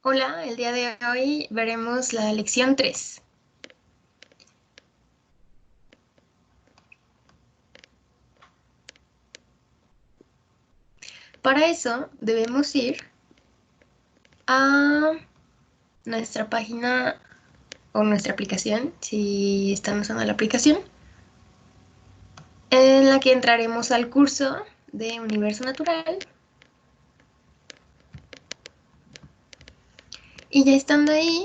Hola, el día de hoy veremos la lección 3. Para eso debemos ir a nuestra página o nuestra aplicación, si están usando la aplicación, en la que entraremos al curso de Universo Natural. Y ya estando ahí,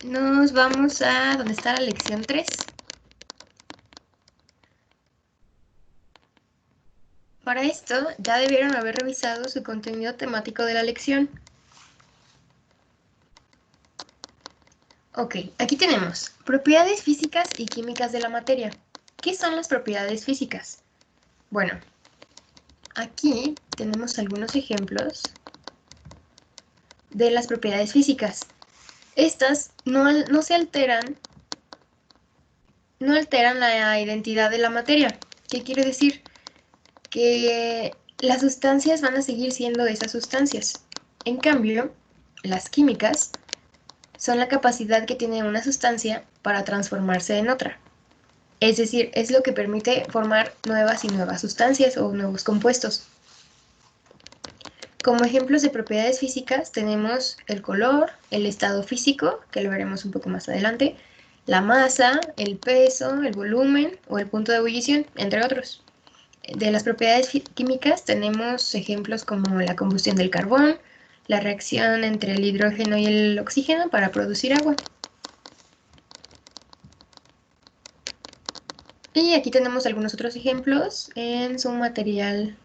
nos vamos a donde está la lección 3. Para esto, ya debieron haber revisado su contenido temático de la lección. Ok, aquí tenemos propiedades físicas y químicas de la materia. ¿Qué son las propiedades físicas? Bueno, aquí tenemos algunos ejemplos de las propiedades físicas. Estas no se alteran, no alteran la identidad de la materia. ¿Qué quiere decir? Que las sustancias van a seguir siendo esas sustancias. En cambio, las químicas son la capacidad que tiene una sustancia para transformarse en otra. Es decir, es lo que permite formar nuevas y nuevas sustancias o nuevos compuestos. Como ejemplos de propiedades físicas tenemos el color, el estado físico, que lo veremos un poco más adelante, la masa, el peso, el volumen o el punto de ebullición, entre otros. De las propiedades químicas tenemos ejemplos como la combustión del carbón, la reacción entre el hidrógeno y el oxígeno para producir agua. Y aquí tenemos algunos otros ejemplos en su material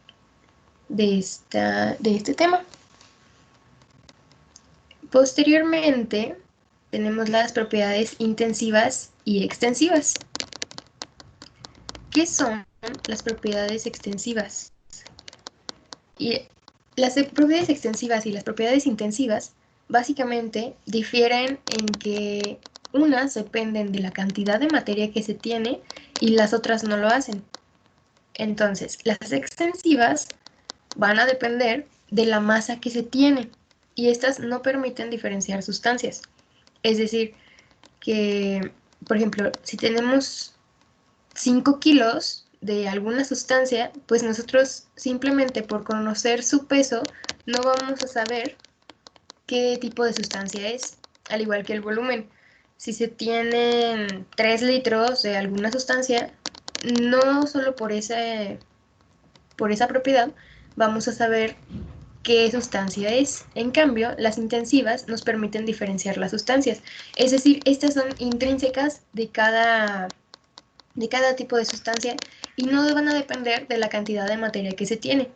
de este tema. Posteriormente, tenemos las propiedades intensivas y extensivas. ¿Qué son las propiedades extensivas? Y las propiedades extensivas y las propiedades intensivas básicamente difieren en que unas dependen de la cantidad de materia que se tiene y las otras no lo hacen. Entonces, las extensivas van a depender de la masa que se tiene y estas no permiten diferenciar sustancias. Es decir, que, por ejemplo, si tenemos 5 kilos de alguna sustancia, pues nosotros simplemente por conocer su peso no vamos a saber qué tipo de sustancia es, al igual que el volumen. Si se tienen 3 litros de alguna sustancia, no solo por esa propiedad vamos a saber qué sustancia es. En cambio, las intensivas nos permiten diferenciar las sustancias. Es decir, estas son intrínsecas de cada tipo de sustancia y no van a depender de la cantidad de materia que se tiene.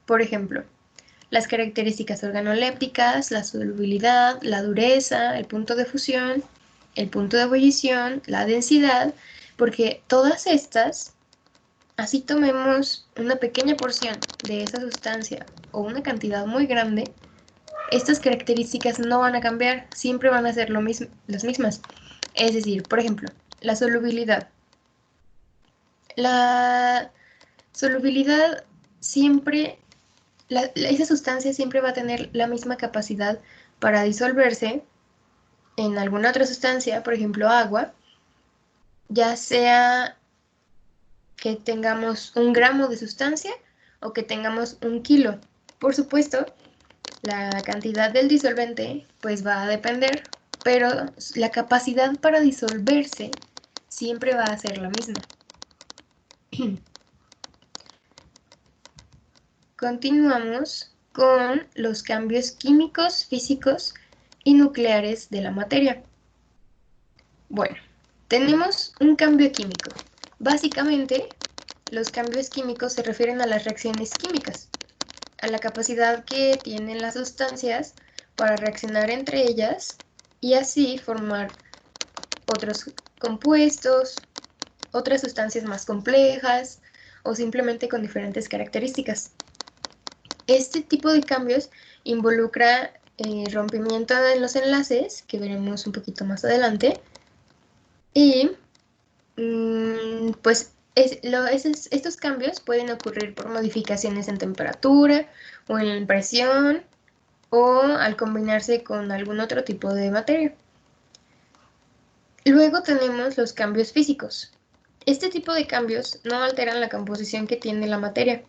Por ejemplo, las características organolépticas, la solubilidad, la dureza, el punto de fusión, el punto de ebullición, la densidad, porque todas estas, así tomemos una pequeña porción de esa sustancia o una cantidad muy grande, estas características no van a cambiar, siempre van a ser las mismas. Es decir, por ejemplo, la solubilidad. La solubilidad siempre, esa sustancia siempre va a tener la misma capacidad para disolverse en alguna otra sustancia, por ejemplo agua, ya sea que tengamos 1 gramo de sustancia o que tengamos 1 kilo. Por supuesto, la cantidad del disolvente pues va a depender, pero la capacidad para disolverse siempre va a ser la misma. Continuamos con los cambios químicos, físicos y nucleares de la materia. Bueno, tenemos un cambio químico. Básicamente, los cambios químicos se refieren a las reacciones químicas, a la capacidad que tienen las sustancias para reaccionar entre ellas y así formar otros compuestos, otras sustancias más complejas o simplemente con diferentes características. Este tipo de cambios involucra rompimiento en los enlaces, que veremos un poquito más adelante, y pues estos cambios pueden ocurrir por modificaciones en temperatura o en presión o al combinarse con algún otro tipo de materia. Luego tenemos los cambios físicos. Este tipo de cambios no alteran la composición que tiene la materia.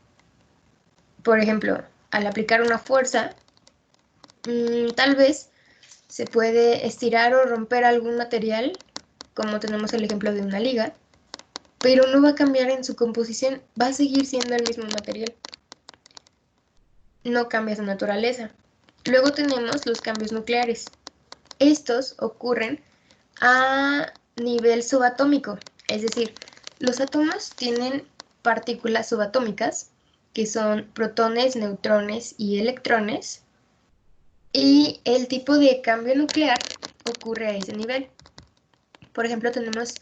Por ejemplo, al aplicar una fuerza, tal vez se puede estirar o romper algún material, como tenemos el ejemplo de una liga, pero no va a cambiar en su composición, va a seguir siendo el mismo material. No cambia su naturaleza. Luego tenemos los cambios nucleares. Estos ocurren a nivel subatómico, es decir, los átomos tienen partículas subatómicas, que son protones, neutrones y electrones, y el tipo de cambio nuclear ocurre a ese nivel. Por ejemplo, tenemos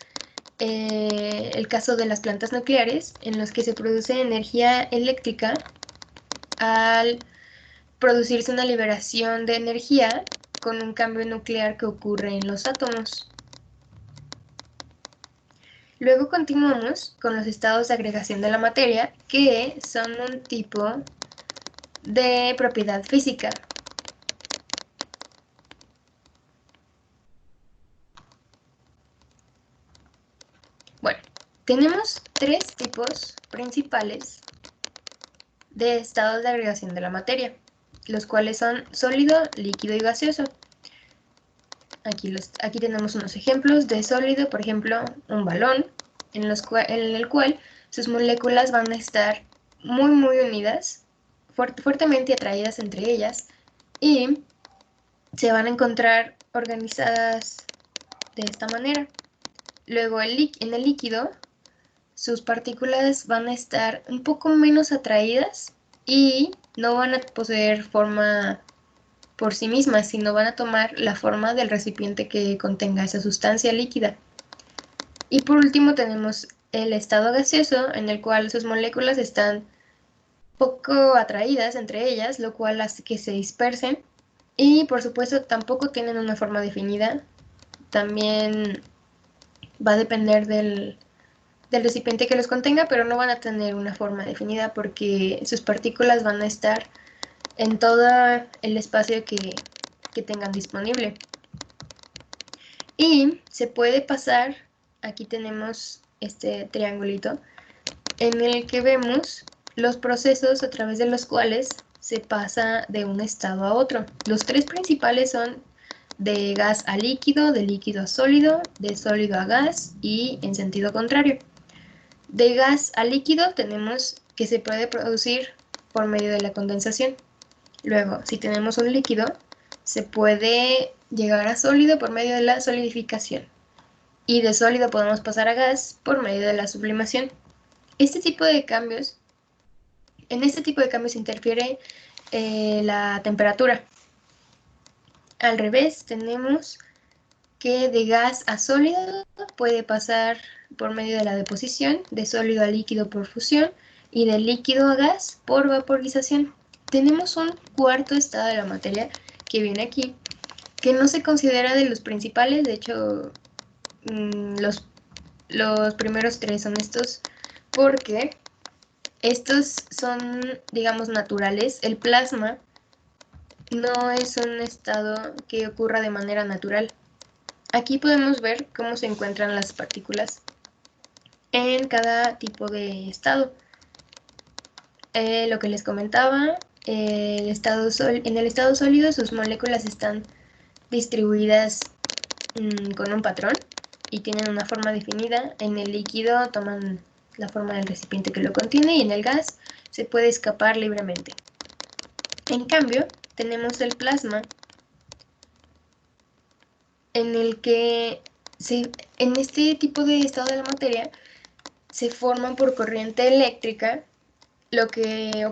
el caso de las plantas nucleares, en los que se produce energía eléctrica al producirse una liberación de energía con un cambio nuclear que ocurre en los átomos. Luego continuamos con los estados de agregación de la materia, que son un tipo de propiedad física. Bueno, tenemos tres tipos principales de estados de agregación de la materia, los cuales son sólido, líquido y gaseoso. Aquí tenemos unos ejemplos de sólido, por ejemplo, un balón, en el cual sus moléculas van a estar muy unidas, fuertemente atraídas entre ellas, y se van a encontrar organizadas de esta manera. Luego en el líquido, sus partículas van a estar un poco menos atraídas y no van a poseer forma por sí mismas, sino van a tomar la forma del recipiente que contenga esa sustancia líquida. Y por último tenemos el estado gaseoso, en el cual sus moléculas están poco atraídas entre ellas, lo cual hace que se dispersen. Y por supuesto tampoco tienen una forma definida. También va a depender del recipiente que los contenga, pero no van a tener una forma definida porque sus partículas van a estar en todo el espacio que tengan disponible. Y se puede pasar, aquí tenemos este triangulito, en el que vemos los procesos a través de los cuales se pasa de un estado a otro. Los tres principales son de gas a líquido, de líquido a sólido, de sólido a gas y en sentido contrario. De gas a líquido tenemos que se puede producir por medio de la condensación. Luego, si tenemos un líquido, se puede llegar a sólido por medio de la solidificación. Y de sólido podemos pasar a gas por medio de la sublimación. En este tipo de cambios interfiere la temperatura. Al revés, tenemos que de gas a sólido puede pasar por medio de la deposición, de sólido a líquido por fusión y de líquido a gas por vaporización. Tenemos un cuarto estado de la materia que viene aquí, que no se considera de los principales, de hecho los primeros tres son estos, porque estos son, digamos, naturales. El plasma no es un estado que ocurra de manera natural. Aquí podemos ver cómo se encuentran las partículas en cada tipo de estado. Lo que les comentaba, en el estado sólido sus moléculas están distribuidas con un patrón y tienen una forma definida. En el líquido toman la forma del recipiente que lo contiene y en el gas se puede escapar libremente. En cambio, tenemos el plasma, en el que en este tipo de estado de la materia se forman por corriente eléctrica, lo que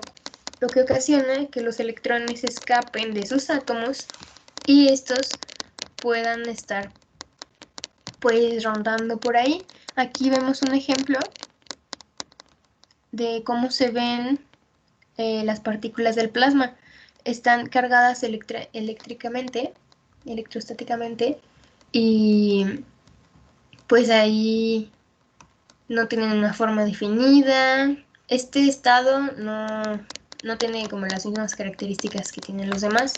ocasiona que los electrones escapen de sus átomos y estos puedan estar pues rondando por ahí. Aquí vemos un ejemplo de cómo se ven las partículas del plasma. Están cargadas electrostáticamente, y pues ahí no tienen una forma definida. Este estado no tiene como las mismas características que tienen los demás.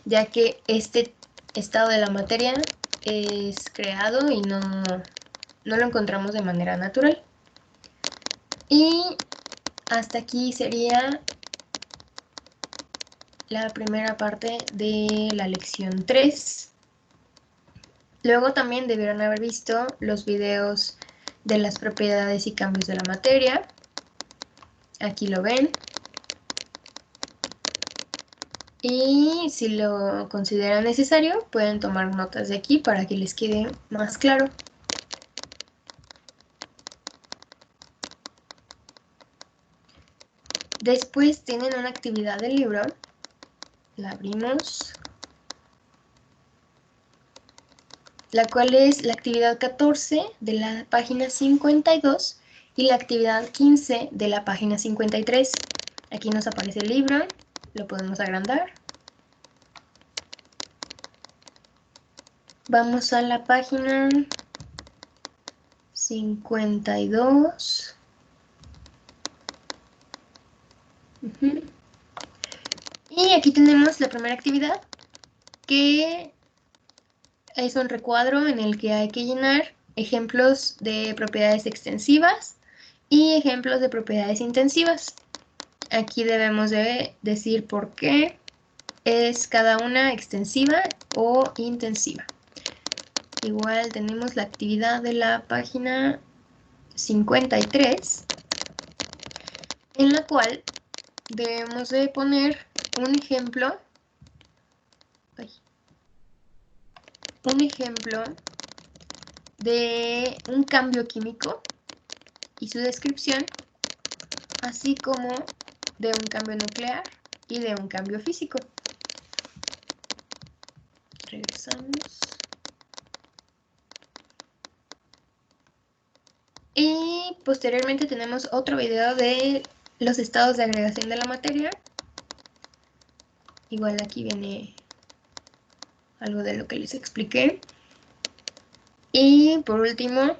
ya que este estado de la materia es creado y no lo encontramos de manera natural. Y hasta aquí sería la primera parte de la lección 3. Luego también debieron haber visto los videos de las propiedades y cambios de la materia. Aquí lo ven. Y si lo consideran necesario, pueden tomar notas de aquí para que les quede más claro. Después tienen una actividad del libro. La abrimos. La cual es la actividad 14 de la página 52 y la actividad 15 de la página 53. Aquí nos aparece el libro, lo podemos agrandar. Vamos a la página 52. Y aquí tenemos la primera actividad, que es un recuadro en el que hay que llenar ejemplos de propiedades extensivas y ejemplos de propiedades intensivas. Aquí debemos de decir por qué es cada una extensiva o intensiva. Igual tenemos la actividad de la página 53, en la cual debemos de poner un ejemplo de un cambio químico y su descripción, así como de un cambio nuclear y de un cambio físico. Regresamos. Y posteriormente tenemos otro video de los estados de agregación de la materia. Igual aquí viene algo de lo que les expliqué. Y por último,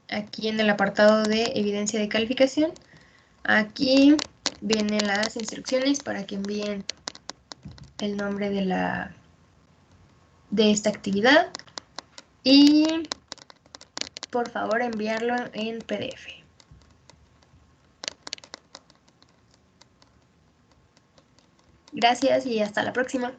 aquí en el apartado de evidencia de calificación, aquí vienen las instrucciones para que envíen el nombre de esta actividad y por favor enviarlo en PDF. Gracias y hasta la próxima.